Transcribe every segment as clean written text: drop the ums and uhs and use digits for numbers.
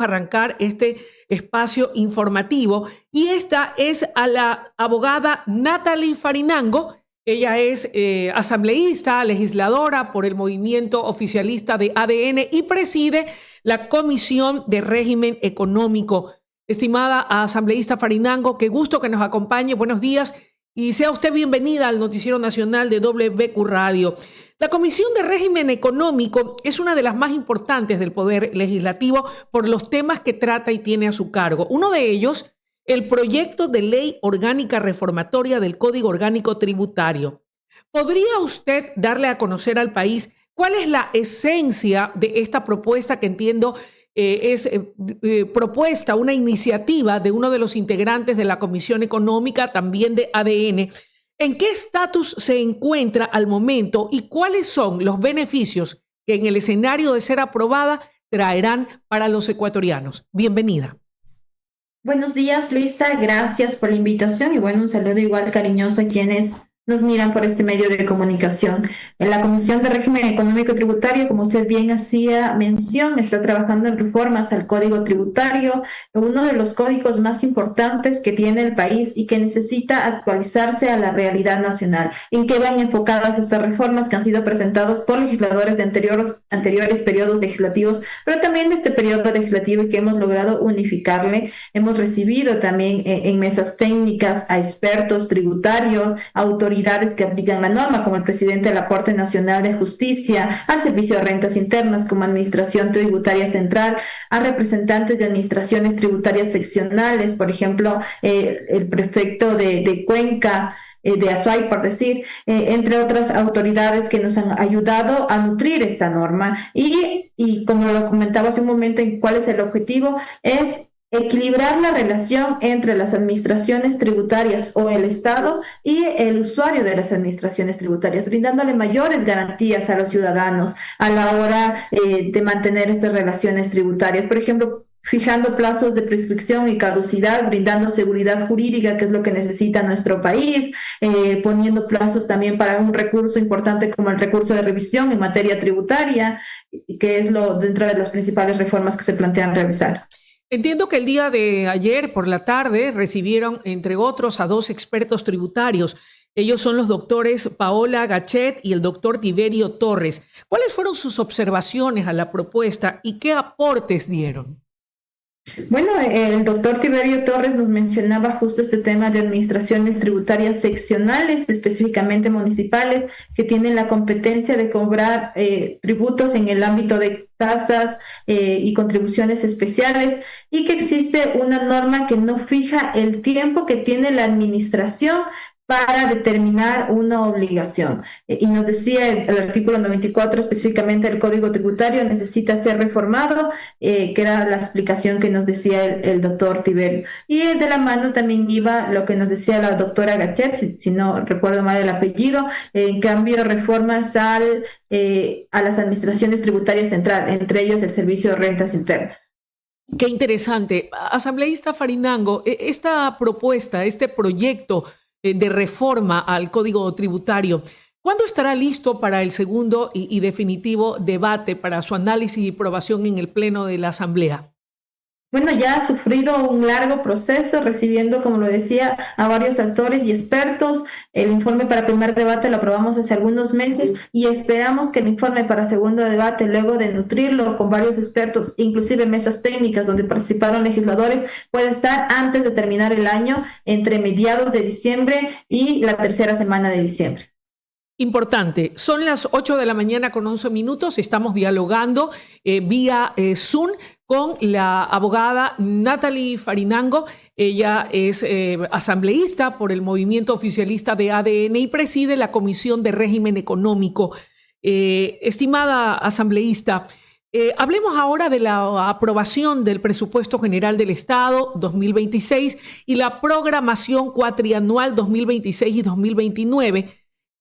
arrancar este espacio informativo y esta es a la abogada Natalie Farinango. Ella es asambleísta, legisladora por el movimiento oficialista de ADN y preside la Comisión de Régimen Económico. Estimada asambleísta Farinango, qué gusto que nos acompañe. Buenos días y sea usted bienvenida al Noticiero Nacional de WQ Radio. La Comisión de Régimen Económico es una de las más importantes del Poder Legislativo por los temas que trata y tiene a su cargo. Uno de ellos, el proyecto de ley orgánica reformatoria del Código Orgánico Tributario. ¿Podría usted darle a conocer al país cuál es la esencia de esta propuesta que entiendo es propuesta, una iniciativa de uno de los integrantes de la Comisión Económica, también de ADN? ¿En qué estatus se encuentra al momento y cuáles son los beneficios que en el escenario de ser aprobada traerán para los ecuatorianos? Bienvenida. Buenos días, Luisa. Gracias por la invitación y un saludo igual cariñoso a quienes nos miran por este medio de comunicación. En la Comisión de Régimen Económico y Tributario, como usted bien hacía mención, está trabajando en reformas al Código Tributario, uno de los códigos más importantes que tiene el país y que necesita actualizarse a la realidad nacional. ¿En qué van enfocadas estas reformas que han sido presentadas por legisladores de anteriores periodos legislativos, pero también de este periodo legislativo y que hemos logrado unificarle? Hemos recibido también en mesas técnicas a expertos tributarios, autoridades que aplican la norma, como el presidente de la Corte Nacional de Justicia, al Servicio de Rentas Internas, como Administración Tributaria Central, a representantes de administraciones tributarias seccionales, por ejemplo, el prefecto de Cuenca, de Azuay, por decir, entre otras autoridades que nos han ayudado a nutrir esta norma. Y como lo comentaba hace un momento, ¿cuál es el objetivo? Es equilibrar la relación entre las administraciones tributarias o el Estado y el usuario de las administraciones tributarias, brindándole mayores garantías a los ciudadanos a la hora de mantener estas relaciones tributarias. Por ejemplo, fijando plazos de prescripción y caducidad, brindando seguridad jurídica, que es lo que necesita nuestro país, poniendo plazos también para un recurso importante como el recurso de revisión en materia tributaria, que es dentro de las principales reformas que se plantean realizar. Entiendo que el día de ayer por la tarde recibieron, entre otros, a dos expertos tributarios. Ellos son los doctores Paola Gachet y el doctor Tiberio Torres. ¿Cuáles fueron sus observaciones a la propuesta y qué aportes dieron? Bueno, el doctor Tiberio Torres nos mencionaba justo este tema de administraciones tributarias seccionales, específicamente municipales, que tienen la competencia de cobrar tributos en el ámbito de tasas y contribuciones especiales, y que existe una norma que no fija el tiempo que tiene la administración para determinar una obligación. Y nos decía el artículo 94 específicamente del Código Tributario necesita ser reformado, que era la explicación que nos decía el doctor Tiberio. Y de la mano también iba lo que nos decía la doctora Gachet, si no recuerdo mal el apellido, en cambio reformas a las administraciones tributarias centrales, entre ellos el Servicio de Rentas Internas. Qué interesante. Asambleísta Farinango, esta propuesta, este proyecto de reforma al Código Tributario, ¿cuándo estará listo para el segundo y definitivo debate, para su análisis y aprobación en el Pleno de la Asamblea? Bueno, ya ha sufrido un largo proceso, recibiendo, como lo decía, a varios actores y expertos. El informe para primer debate lo aprobamos hace algunos meses y esperamos que el informe para segundo debate, luego de nutrirlo con varios expertos, inclusive mesas técnicas donde participaron legisladores, pueda estar antes de terminar el año, entre mediados de diciembre y la tercera semana de diciembre. Importante, son las 8 de la mañana con 11 minutos, estamos dialogando vía Zoom con la abogada Natalie Farinango. Ella es asambleísta por el movimiento oficialista de ADN y preside la Comisión de Régimen Económico. Estimada asambleísta, hablemos ahora de la aprobación del Presupuesto General del Estado 2026 y la programación cuatrianual 2026 y 2029,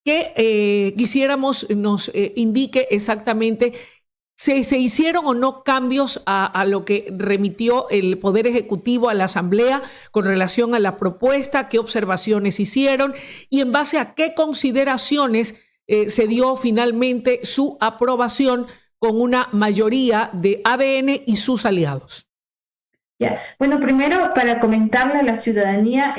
que quisiéramos nos indique exactamente si se hicieron o no cambios a lo que remitió el Poder Ejecutivo a la Asamblea con relación a la propuesta, qué observaciones hicieron y en base a qué consideraciones se dio finalmente su aprobación con una mayoría de ADN y sus aliados. Ya, bueno, primero para comentarle a la ciudadanía,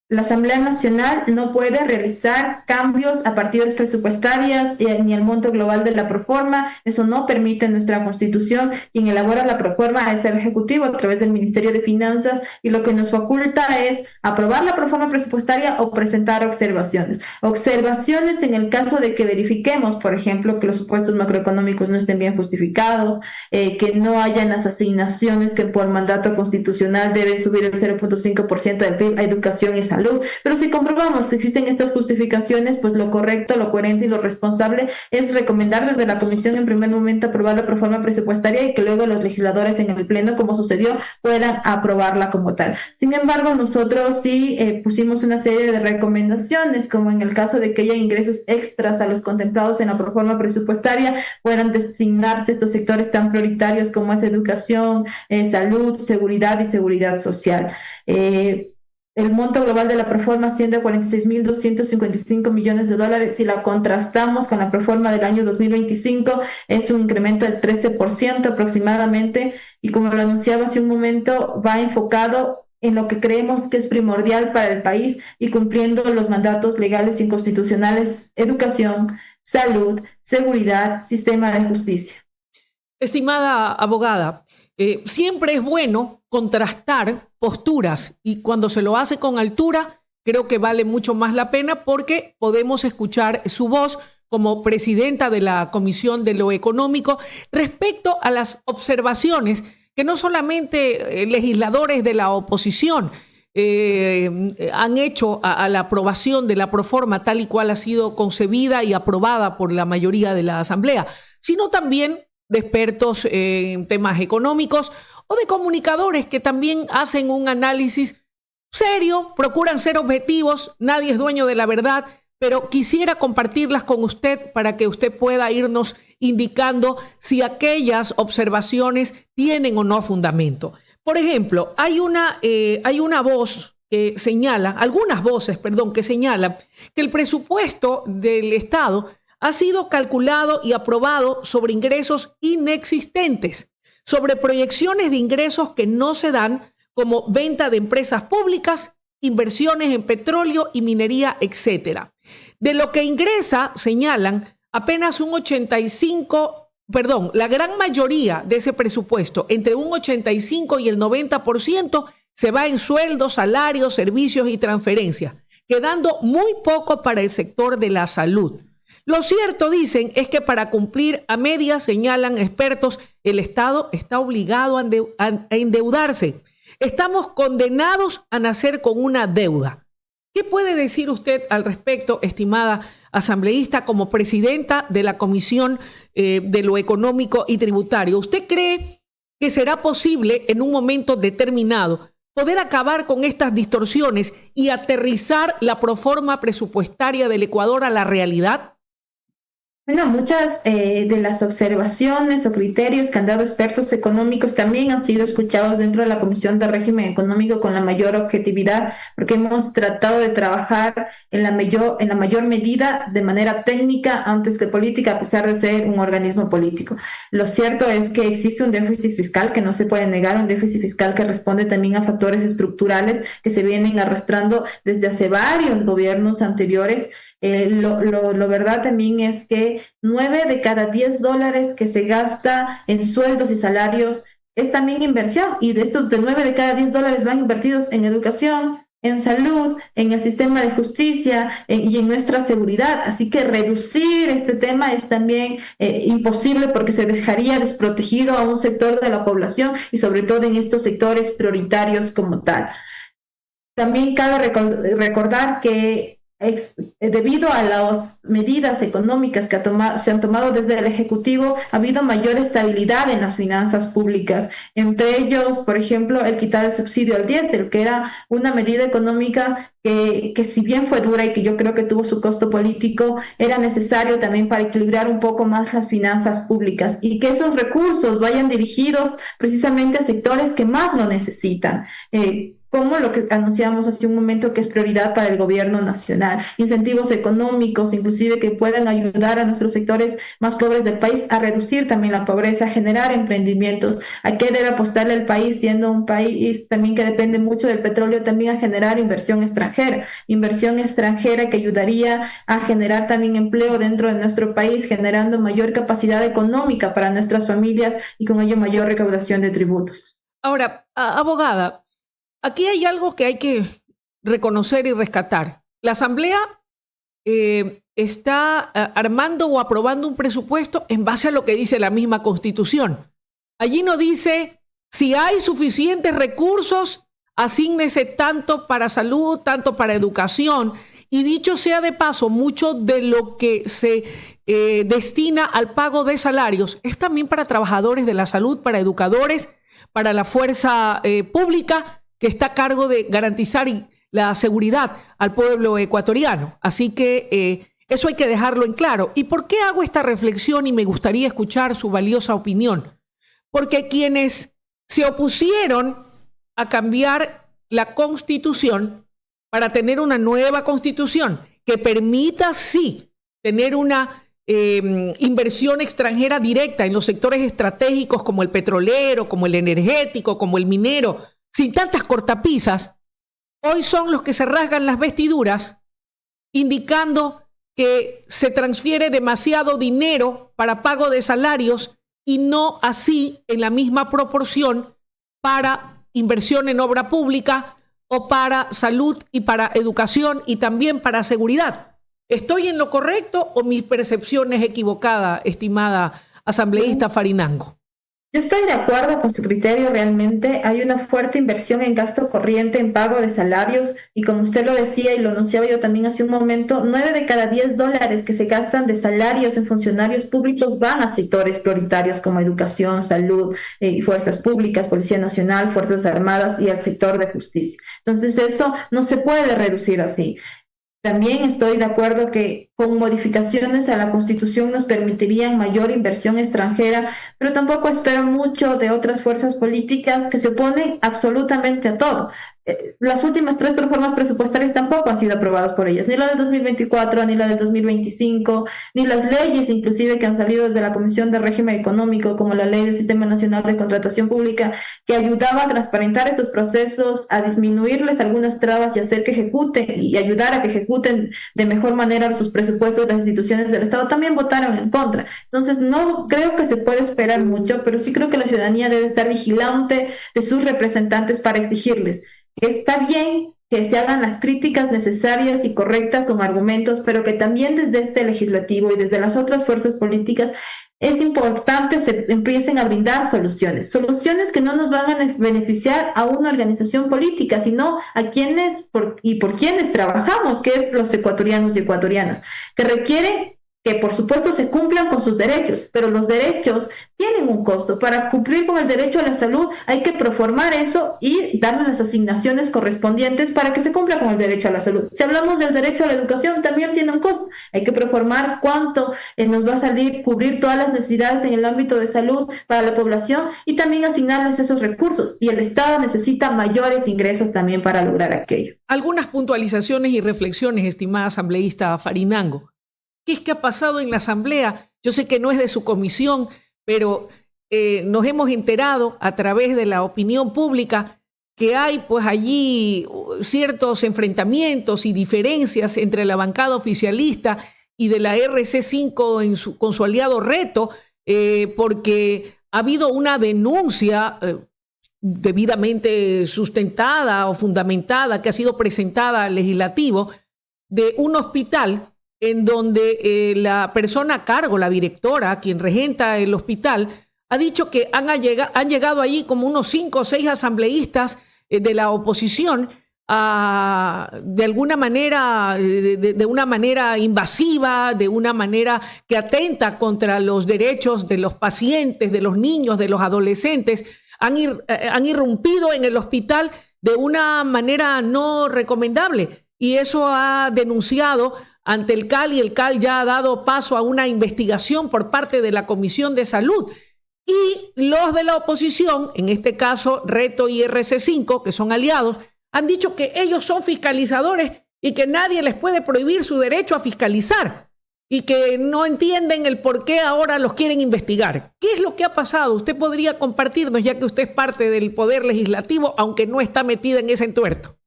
la Asamblea Nacional no puede realizar cambios a partidas presupuestarias ni al monto global de la proforma. Eso no permite nuestra Constitución. Quien elabora la proforma es el Ejecutivo a través del Ministerio de Finanzas y lo que nos faculta es aprobar la proforma presupuestaria o presentar observaciones. Observaciones en el caso de que verifiquemos, por ejemplo, que los supuestos macroeconómicos no estén bien justificados, que no hayan las asignaciones que por mandato constitucional debe subir el 0.5% del PIB a educación y salud. Pero si comprobamos que existen estas justificaciones, pues lo correcto, lo coherente y lo responsable es recomendar desde la Comisión en primer momento aprobar la proforma presupuestaria y que luego los legisladores en el Pleno, como sucedió, puedan aprobarla como tal. Sin embargo, nosotros sí pusimos una serie de recomendaciones, como en el caso de que haya ingresos extras a los contemplados en la proforma presupuestaria, puedan designarse estos sectores tan prioritarios como es educación, salud, seguridad y seguridad social. El monto global de la proforma asciende a 46.255 millones de dólares. Si la contrastamos con la proforma del año 2025, es un incremento del 13% aproximadamente. Y como lo anunciaba hace un momento, va enfocado en lo que creemos que es primordial para el país y cumpliendo los mandatos legales y constitucionales: educación, salud, seguridad, sistema de justicia. Estimada abogada, siempre es bueno contrastar posturas y cuando se lo hace con altura, creo que vale mucho más la pena porque podemos escuchar su voz como presidenta de la Comisión de lo Económico respecto a las observaciones que no solamente legisladores de la oposición han hecho a la aprobación de la proforma tal y cual ha sido concebida y aprobada por la mayoría de la Asamblea, sino también de expertos en temas económicos o de comunicadores que también hacen un análisis serio, procuran ser objetivos, nadie es dueño de la verdad, pero quisiera compartirlas con usted para que usted pueda irnos indicando si aquellas observaciones tienen o no fundamento. Por ejemplo, hay una voz que señala, algunas voces, perdón, que señalan que el presupuesto del Estado ha sido calculado y aprobado sobre ingresos inexistentes, sobre proyecciones de ingresos que no se dan, como venta de empresas públicas, inversiones en petróleo y minería, etcétera. De lo que ingresa, señalan, apenas la gran mayoría de ese presupuesto, entre un 85 y el 90%, se va en sueldos, salarios, servicios y transferencias, quedando muy poco para el sector de la salud. Lo cierto, dicen, es que para cumplir a medias, señalan expertos, el Estado está obligado a endeudarse. Estamos condenados a nacer con una deuda. ¿Qué puede decir usted al respecto, estimada asambleísta, como presidenta de la Comisión de lo Económico y Tributario? ¿Usted cree que será posible en un momento determinado poder acabar con estas distorsiones y aterrizar la proforma presupuestaria del Ecuador a la realidad? Bueno, muchas de las observaciones o criterios que han dado expertos económicos también han sido escuchados dentro de la Comisión de Régimen Económico con la mayor objetividad, porque hemos tratado de trabajar en la mayor medida de manera técnica antes que política, a pesar de ser un organismo político. Lo cierto es que existe un déficit fiscal que no se puede negar, un déficit fiscal que responde también a factores estructurales que se vienen arrastrando desde hace varios gobiernos anteriores. Lo verdad también es que 9 de cada 10 dólares que se gasta en sueldos y salarios es también inversión, y de estos de 9 de cada 10 dólares van invertidos en educación, en salud, en el sistema de justicia y en nuestra seguridad. Así que reducir este tema es también imposible, porque se dejaría desprotegido a un sector de la población y sobre todo en estos sectores prioritarios como tal. También cabe recordar que debido a las medidas económicas que se han tomado desde el Ejecutivo, ha habido mayor estabilidad en las finanzas públicas. Entre ellos, por ejemplo, el quitar el subsidio al diésel, que era una medida económica que si bien fue dura y que yo creo que tuvo su costo político, era necesario también para equilibrar un poco más las finanzas públicas y que esos recursos vayan dirigidos precisamente a sectores que más lo necesitan. como lo que anunciamos hace un momento que es prioridad para el gobierno nacional. Incentivos económicos, inclusive que puedan ayudar a nuestros sectores más pobres del país a reducir también la pobreza, a generar emprendimientos, a qué debe apostarle el país, siendo un país también que depende mucho del petróleo, también a generar inversión extranjera que ayudaría a generar también empleo dentro de nuestro país, generando mayor capacidad económica para nuestras familias y con ello mayor recaudación de tributos. Ahora, abogada, aquí hay algo que hay que reconocer y rescatar. La Asamblea está armando o aprobando un presupuesto en base a lo que dice la misma Constitución. Allí no dice si hay suficientes recursos, asígnese tanto para salud, tanto para educación. Y dicho sea de paso, mucho de lo que se destina al pago de salarios es también para trabajadores de la salud, para educadores, para la fuerza pública que está a cargo de garantizar la seguridad al pueblo ecuatoriano. Así que eso hay que dejarlo en claro. ¿Y por qué hago esta reflexión? Y me gustaría escuchar su valiosa opinión. Porque quienes se opusieron a cambiar la Constitución para tener una nueva Constitución que permita, sí, tener una inversión extranjera directa en los sectores estratégicos como el petrolero, como el energético, como el minero, sin tantas cortapisas, hoy son los que se rasgan las vestiduras indicando que se transfiere demasiado dinero para pago de salarios y no así en la misma proporción para inversión en obra pública o para salud y para educación y también para seguridad. ¿Estoy en lo correcto o mi percepción es equivocada, estimada asambleísta Farinango? Yo estoy de acuerdo con su criterio, realmente hay una fuerte inversión en gasto corriente, en pago de salarios, y como usted lo decía y lo anunciaba yo también hace un momento, 9 de cada 10 dólares que se gastan de salarios en funcionarios públicos van a sectores prioritarios como educación, salud y fuerzas públicas, Policía Nacional, Fuerzas Armadas y al sector de justicia. Entonces eso no se puede reducir así. También estoy de acuerdo que con modificaciones a la Constitución nos permitirían mayor inversión extranjera, pero tampoco espero mucho de otras fuerzas políticas que se oponen absolutamente a todo. Las últimas 3 reformas presupuestarias tampoco han sido aprobadas por ellas, ni la del 2024, ni la del 2025, ni las leyes inclusive que han salido desde la Comisión de Régimen Económico, como la Ley del Sistema Nacional de Contratación Pública, que ayudaba a transparentar estos procesos, a disminuirles algunas trabas y hacer que ejecuten y ayudar a que ejecuten de mejor manera sus presupuestos de las instituciones del Estado, también votaron en contra. Entonces, no creo que se pueda esperar mucho, pero sí creo que la ciudadanía debe estar vigilante de sus representantes para exigirles que está bien que se hagan las críticas necesarias y correctas con argumentos, pero que también desde este legislativo y desde las otras fuerzas políticas es importante se empiecen a brindar soluciones que no nos van a beneficiar a una organización política, sino a quienes por quienes trabajamos, que es los ecuatorianos y ecuatorianas, que requieren que por supuesto se cumplan con sus derechos, pero los derechos tienen un costo. Para cumplir con el derecho a la salud hay que proformar eso y darle las asignaciones correspondientes para que se cumpla con el derecho a la salud. Si hablamos del derecho a la educación, también tiene un costo. Hay que proformar cuánto nos va a salir cubrir todas las necesidades en el ámbito de salud para la población y también asignarles esos recursos. Y el Estado necesita mayores ingresos también para lograr aquello. Algunas puntualizaciones y reflexiones, estimada asambleísta Farinango. ¿Qué es que ha pasado en la Asamblea? Yo sé que no es de su comisión, pero nos hemos enterado a través de la opinión pública que hay pues allí ciertos enfrentamientos y diferencias entre la bancada oficialista y de la RC5 con su aliado Reto, porque ha habido una denuncia debidamente sustentada o fundamentada que ha sido presentada al legislativo de un hospital en donde la persona a cargo, la directora, quien regenta el hospital, ha dicho que han llegado allí como unos 5 o 6 asambleístas de la oposición de alguna manera, de una manera invasiva, de una manera que atenta contra los derechos de los pacientes, de los niños, de los adolescentes. Han irrumpido en el hospital de una manera no recomendable y eso ha denunciado ante el CAL y el CAL ya ha dado paso a una investigación por parte de la Comisión de Salud. Y los de la oposición, en este caso Reto y RC5, que son aliados, han dicho que ellos son fiscalizadores y que nadie les puede prohibir su derecho a fiscalizar y que no entienden el por qué ahora los quieren investigar. ¿Qué es lo que ha pasado? Usted podría compartirnos, ya que usted es parte del Poder Legislativo, aunque no está metida en ese entuerto.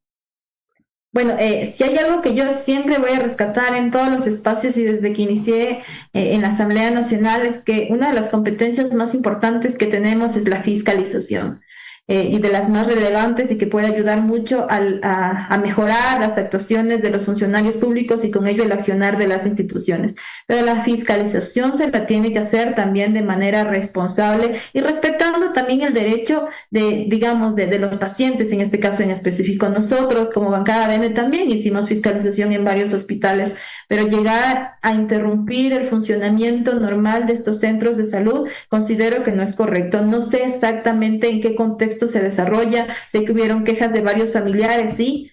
Bueno, si hay algo que yo siempre voy a rescatar en todos los espacios y desde que inicié en la Asamblea Nacional es que una de las competencias más importantes que tenemos es la fiscalización. Y de las más relevantes y que puede ayudar mucho a mejorar las actuaciones de los funcionarios públicos y con ello el accionar de las instituciones. Pero la fiscalización se la tiene que hacer también de manera responsable y respetando también el derecho digamos, de los pacientes, en este caso en específico. Nosotros como bancada ADN también hicimos fiscalización en varios hospitales, pero llegar a interrumpir el funcionamiento normal de estos centros de salud considero que no es correcto. No sé exactamente en qué contexto se desarrolla. Sé que hubieron quejas de varios familiares, sí,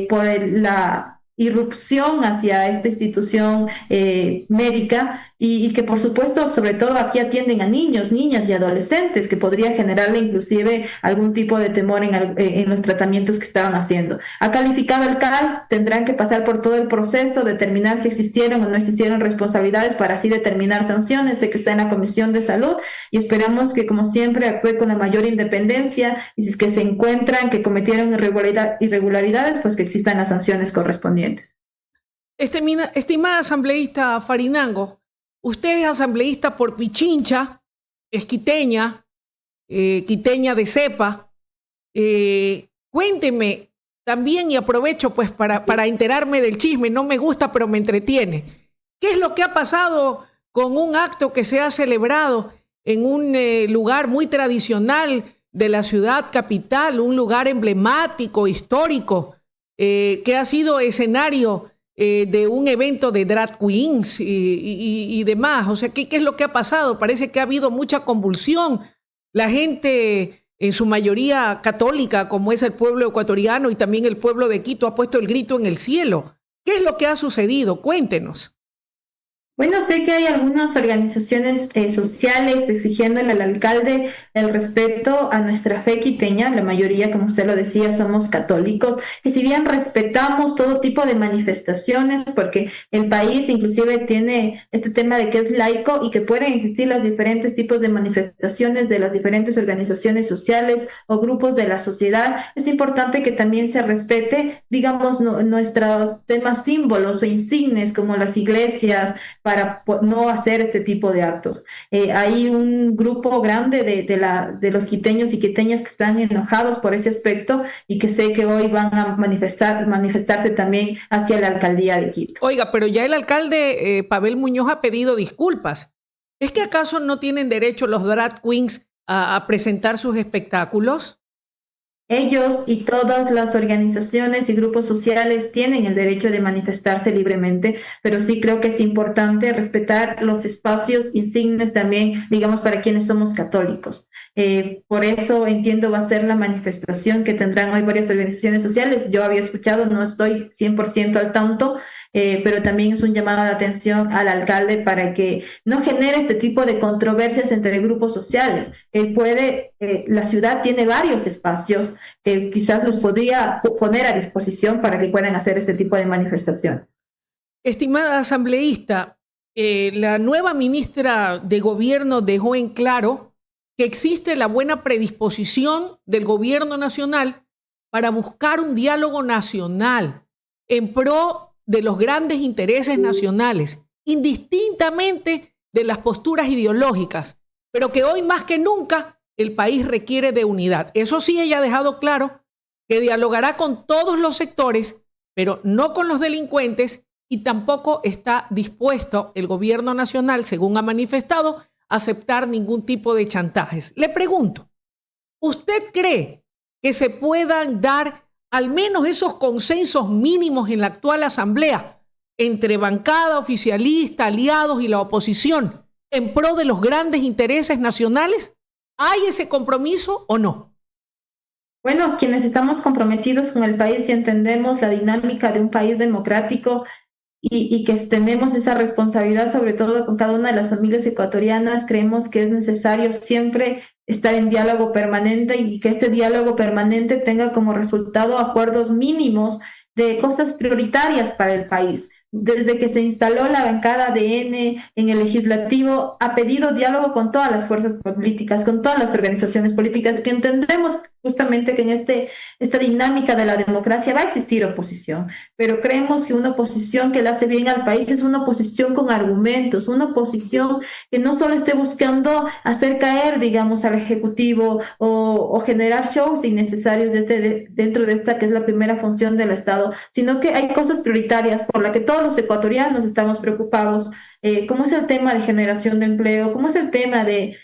por la irrupción hacia esta institución médica y que por supuesto, sobre todo aquí atienden a niños, niñas y adolescentes, que podría generarle inclusive algún tipo de temor en los tratamientos que estaban haciendo. Ha calificado el CAL, tendrán que pasar por todo el proceso, determinar si existieron o no existieron responsabilidades para así determinar sanciones. Sé que está en la Comisión de Salud y esperamos que, como siempre, actúe con la mayor independencia y si es que se encuentran que cometieron irregularidades, pues que existan las sanciones correspondientes. Estimada asambleísta Farinango, usted es asambleísta por Pichincha, es quiteña, quiteña de cepa. Cuénteme también, y aprovecho pues para enterarme del chisme, no me gusta pero me entretiene. ¿Qué es lo que ha pasado con un acto que se ha celebrado en un lugar muy tradicional de la ciudad capital, un lugar emblemático, histórico, que ha sido escenario de un evento de drag queens y demás? O sea, ¿qué es lo que ha pasado? Parece que ha habido mucha convulsión. La gente, en su mayoría católica, como es el pueblo ecuatoriano y también el pueblo de Quito, ha puesto el grito en el cielo. ¿Qué es lo que ha sucedido? Cuéntenos. Bueno, sé que hay algunas organizaciones sociales exigiéndole al alcalde el respeto a nuestra fe quiteña. La mayoría, como usted lo decía, somos católicos, y si bien respetamos todo tipo de manifestaciones, porque el país inclusive tiene este tema de que es laico y que pueden existir los diferentes tipos de manifestaciones de las diferentes organizaciones sociales o grupos de la sociedad, es importante que también se respete, digamos, nuestros temas símbolos o insignes como las iglesias, para no hacer este tipo de actos. Hay un grupo grande de los quiteños y quiteñas que están enojados por ese aspecto y que sé que hoy van a manifestarse también hacia la alcaldía de Quito. Oiga, pero ya el alcalde Pavel Muñoz ha pedido disculpas. ¿Es que acaso no tienen derecho los drag queens a presentar sus espectáculos? Ellos y todas las organizaciones y grupos sociales tienen el derecho de manifestarse libremente, pero sí creo que es importante respetar los espacios insignes también, digamos, para quienes somos católicos. Por eso entiendo va a ser la manifestación que tendrán hoy varias organizaciones sociales. Yo había escuchado, no estoy 100% al tanto, pero también es un llamado de atención al alcalde para que no genere este tipo de controversias entre grupos sociales. La ciudad tiene varios espacios que quizás los podría poner a disposición para que puedan hacer este tipo de manifestaciones. Estimada asambleísta, la nueva ministra de Gobierno dejó en claro que existe la buena predisposición del gobierno nacional para buscar un diálogo nacional en pro de los grandes intereses nacionales, indistintamente de las posturas ideológicas, pero que hoy más que nunca el país requiere de unidad. Eso sí, ella ha dejado claro que dialogará con todos los sectores, pero no con los delincuentes, y tampoco está dispuesto el gobierno nacional, según ha manifestado, a aceptar ningún tipo de chantajes. Le pregunto, ¿usted cree que se puedan dar al menos esos consensos mínimos en la actual asamblea entre bancada oficialista, aliados y la oposición en pro de los grandes intereses nacionales? ¿Hay ese compromiso o no? Bueno, quienes estamos comprometidos con el país y entendemos la dinámica de un país democrático y que tenemos esa responsabilidad, sobre todo con cada una de las familias ecuatorianas, creemos que es necesario siempre estar en diálogo permanente y que este diálogo permanente tenga como resultado acuerdos mínimos de cosas prioritarias para el país. Desde que se instaló la bancada de N en el legislativo, ha pedido diálogo con todas las fuerzas políticas, con todas las organizaciones políticas, que entendemos justamente que en esta dinámica de la democracia va a existir oposición, pero creemos que una oposición que le hace bien al país es una oposición con argumentos, una oposición que no solo esté buscando hacer caer, digamos, al Ejecutivo o generar shows innecesarios dentro de esta que es la primera función del Estado, sino que hay cosas prioritarias por las que todos los ecuatorianos estamos preocupados, como es el tema de generación de empleo, como es el tema de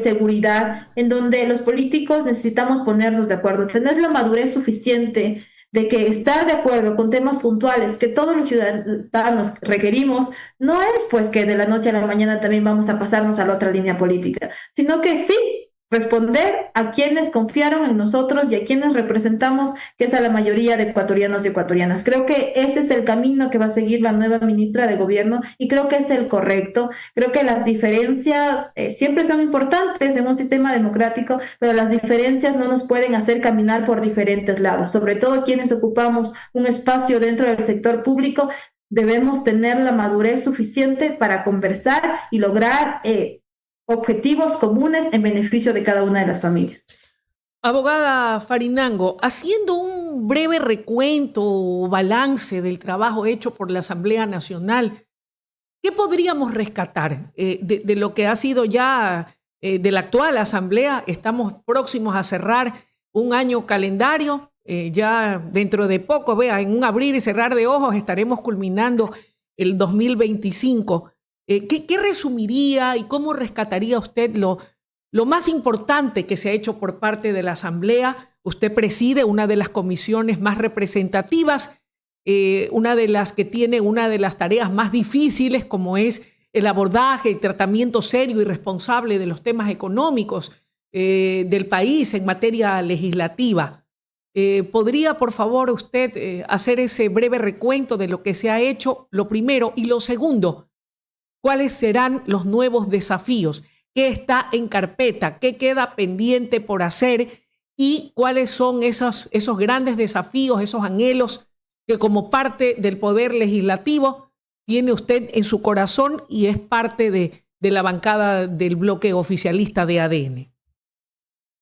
seguridad, en donde los políticos necesitamos ponernos de acuerdo, tener la madurez suficiente de que estar de acuerdo con temas puntuales que todos los ciudadanos requerimos, no es pues que de la noche a la mañana también vamos a pasarnos a la otra línea política, sino que sí responder a quienes confiaron en nosotros y a quienes representamos, que es a la mayoría de ecuatorianos y ecuatorianas. Creo que ese es el camino que va a seguir la nueva ministra de Gobierno y creo que es el correcto. Creo que las diferencias siempre son importantes en un sistema democrático, pero las diferencias no nos pueden hacer caminar por diferentes lados. Sobre todo quienes ocupamos un espacio dentro del sector público, debemos tener la madurez suficiente para conversar y lograr objetivos comunes en beneficio de cada una de las familias. Abogada Farinango, haciendo un breve recuento o balance del trabajo hecho por la Asamblea Nacional, ¿qué podríamos rescatar de lo que ha sido ya de la actual Asamblea? Estamos próximos a cerrar un año calendario, ya dentro de poco, vea, en un abrir y cerrar de ojos estaremos culminando el 2025. ¿Qué resumiría y cómo rescataría usted lo más importante que se ha hecho por parte de la Asamblea? Usted preside una de las comisiones más representativas, una de las que tiene una de las tareas más difíciles, como es el abordaje y tratamiento serio y responsable de los temas económicos del país en materia legislativa. ¿Podría, por favor, usted hacer ese breve recuento de lo que se ha hecho, lo primero? Y lo segundo, ¿cuáles serán los nuevos desafíos? ¿Qué está en carpeta? ¿Qué queda pendiente por hacer? ¿Y cuáles son esos grandes desafíos, esos anhelos que como parte del Poder Legislativo tiene usted en su corazón y es parte de la bancada del bloque oficialista de ADN?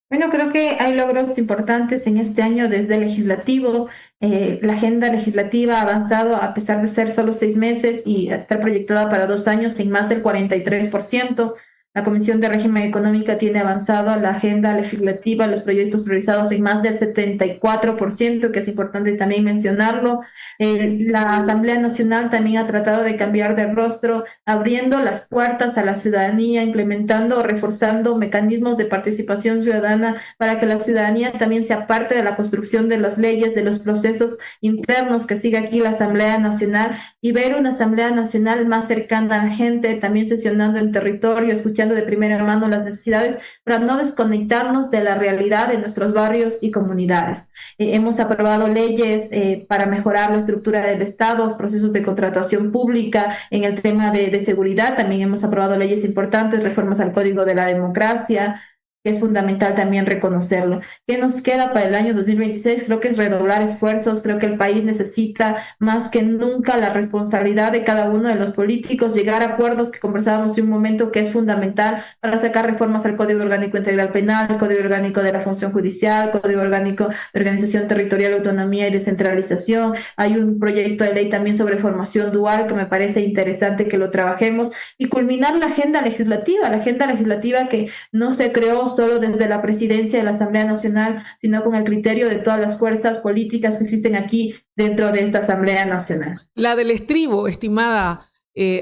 Bueno, creo que hay logros importantes en este año desde el legislativo. La agenda legislativa ha avanzado a pesar de ser solo 6 meses y estar proyectada para 2 años en más del 43%. La Comisión de Régimen Económico tiene avanzado la agenda legislativa, los proyectos priorizados en más del 74%, que es importante también mencionarlo. La Asamblea Nacional también ha tratado de cambiar de rostro, abriendo las puertas a la ciudadanía, implementando o reforzando mecanismos de participación ciudadana para que la ciudadanía también sea parte de la construcción de las leyes, de los procesos internos que sigue aquí la Asamblea Nacional, y ver una Asamblea Nacional más cercana a la gente, también sesionando en territorio, escuchando de primera mano las necesidades para no desconectarnos de la realidad de nuestros barrios y comunidades. Hemos aprobado leyes para mejorar la estructura del Estado, procesos de contratación pública, en el tema de seguridad también hemos aprobado leyes importantes, reformas al Código de la Democracia, que es fundamental también reconocerlo. ¿Qué nos queda para el año 2026? Creo que es redoblar esfuerzos, creo que el país necesita más que nunca la responsabilidad de cada uno de los políticos, llegar a acuerdos que conversábamos hace un momento, que es fundamental para sacar reformas al Código Orgánico Integral Penal, el Código Orgánico de la Función Judicial, Código Orgánico de Organización Territorial, Autonomía y Descentralización. Hay un proyecto de ley también sobre formación dual que me parece interesante que lo trabajemos y culminar la agenda legislativa que no se creó solo desde la presidencia de la Asamblea Nacional, sino con el criterio de todas las fuerzas políticas que existen aquí dentro de esta Asamblea Nacional. La del estribo, estimada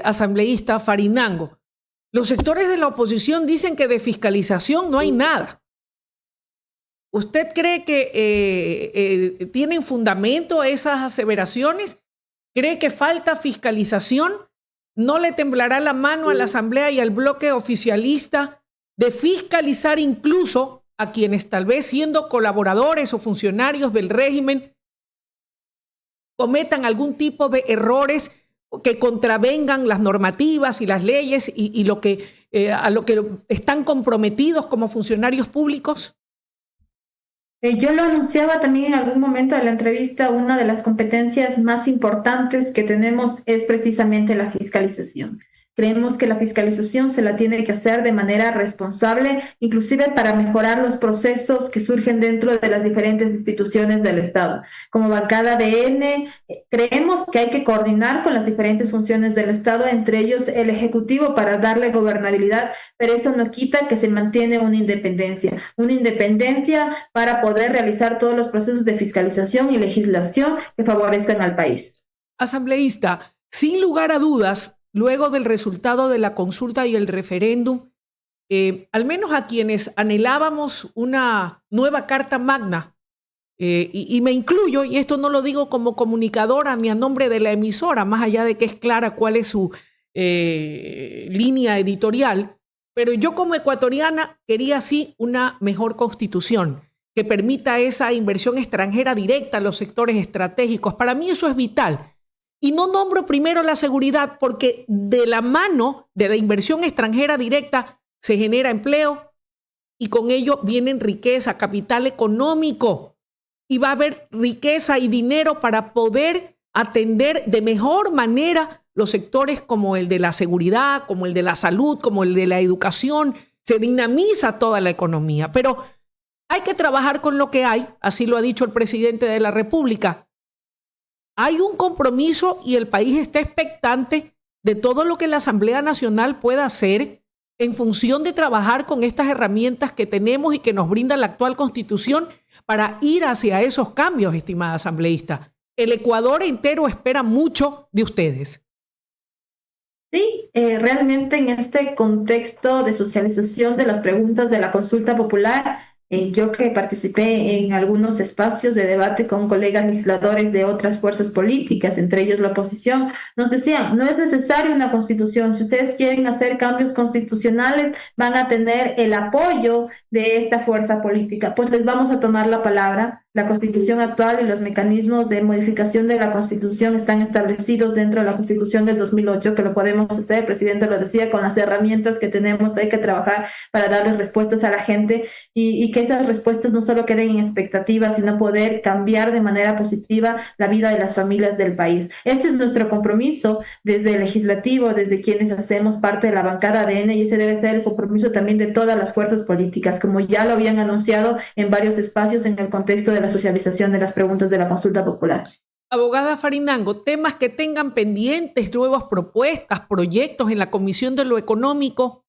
asambleísta Farinango. Los sectores de la oposición dicen que de fiscalización no hay nada. ¿Usted cree que tienen fundamento esas aseveraciones? ¿Cree que falta fiscalización? ¿No le temblará la mano a la Asamblea y al bloque oficialista de fiscalizar incluso a quienes tal vez siendo colaboradores o funcionarios del régimen cometan algún tipo de errores que contravengan las normativas y las leyes y lo que, a lo que están comprometidos como funcionarios públicos? Yo lo anunciaba también en algún momento de la entrevista, una de las competencias más importantes que tenemos es precisamente la fiscalización. Creemos que la fiscalización se la tiene que hacer de manera responsable, inclusive para mejorar los procesos que surgen dentro de las diferentes instituciones del Estado. Como bancada de N, creemos que hay que coordinar con las diferentes funciones del Estado, entre ellos el Ejecutivo, para darle gobernabilidad, pero eso no quita que se mantiene una independencia para poder realizar todos los procesos de fiscalización y legislación que favorezcan al país. Asambleísta, sin lugar a dudas, luego del resultado de la consulta y el referéndum, al menos a quienes anhelábamos una nueva Carta Magna, y me incluyo, y esto no lo digo como comunicadora ni a nombre de la emisora, más allá de que es clara cuál es su línea editorial, pero yo como ecuatoriana quería sí una mejor constitución que permita esa inversión extranjera directa a los sectores estratégicos. Para mí eso es vital. Y no nombro primero la seguridad porque de la mano de la inversión extranjera directa se genera empleo y con ello vienen riqueza, capital económico, y va a haber riqueza y dinero para poder atender de mejor manera los sectores como el de la seguridad, como el de la salud, como el de la educación. Se dinamiza toda la economía, pero hay que trabajar con lo que hay, así lo ha dicho el presidente de la República. Hay un compromiso y el país está expectante de todo lo que la Asamblea Nacional pueda hacer en función de trabajar con estas herramientas que tenemos y que nos brinda la actual Constitución para ir hacia esos cambios, estimada asambleísta. El Ecuador entero espera mucho de ustedes. Sí, realmente en este contexto de socialización de las preguntas de la consulta popular, yo que participé en algunos espacios de debate con colegas legisladores de otras fuerzas políticas, entre ellos la oposición, nos decían, no es necesaria una constitución, si ustedes quieren hacer cambios constitucionales, van a tener el apoyo de esta fuerza política. Pues les vamos a tomar la palabra. La Constitución actual y los mecanismos de modificación de la Constitución están establecidos dentro de la Constitución del 2008, que lo podemos hacer, el presidente lo decía, con las herramientas que tenemos hay que trabajar para darles respuestas a la gente y que esas respuestas no solo queden en expectativas, sino poder cambiar de manera positiva la vida de las familias del país. Ese es nuestro compromiso desde el legislativo, desde quienes hacemos parte de la bancada de N, y ese debe ser el compromiso también de todas las fuerzas políticas, como ya lo habían anunciado en varios espacios en el contexto de la socialización de las preguntas de la consulta popular. Abogada Farinango, temas que tengan pendientes, nuevas propuestas, proyectos en la Comisión de lo Económico.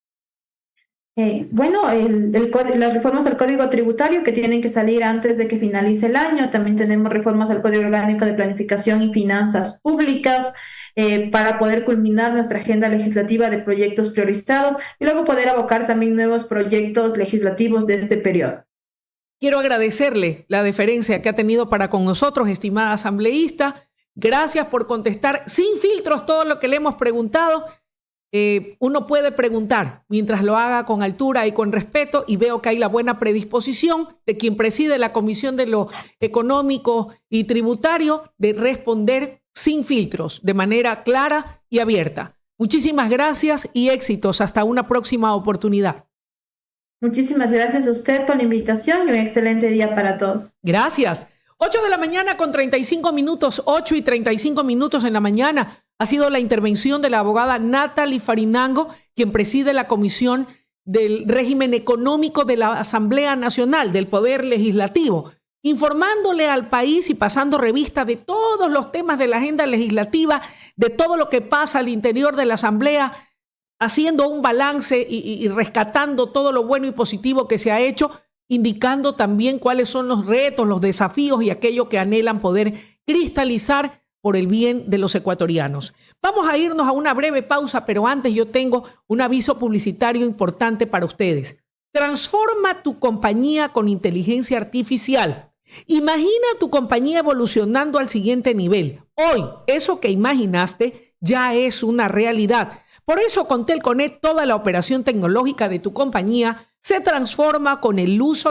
Las reformas al Código Tributario que tienen que salir antes de que finalice el año. También tenemos reformas al Código Orgánico de Planificación y Finanzas Públicas para poder culminar nuestra agenda legislativa de proyectos priorizados y luego poder abocar también nuevos proyectos legislativos de este periodo. Quiero agradecerle la deferencia que ha tenido para con nosotros, estimada asambleísta. Gracias por contestar sin filtros todo lo que le hemos preguntado. Uno puede preguntar mientras lo haga con altura y con respeto, y veo que hay la buena predisposición de quien preside la Comisión de lo Económico y Tributario de responder sin filtros, de manera clara y abierta. Muchísimas gracias y éxitos. Hasta una próxima oportunidad. Muchísimas gracias a usted por la invitación y un excelente día para todos. Gracias. 8 de la mañana con 35 minutos, 8 y 35 minutos en la mañana. Ha sido la intervención de la abogada Natalie Farinango, quien preside la Comisión del Régimen Económico de la Asamblea Nacional, del Poder Legislativo, informándole al país y pasando revista de todos los temas de la agenda legislativa, de todo lo que pasa al interior de la Asamblea, haciendo un balance y rescatando todo lo bueno y positivo que se ha hecho, indicando también cuáles son los retos, los desafíos y aquello que anhelan poder cristalizar por el bien de los ecuatorianos. Vamos a irnos a una breve pausa, pero antes yo tengo un aviso publicitario importante para ustedes. Transforma tu compañía con inteligencia artificial. Imagina tu compañía evolucionando al siguiente nivel. Hoy, eso que imaginaste ya es una realidad. Por eso con Telconet toda la operación tecnológica de tu compañía se transforma con el uso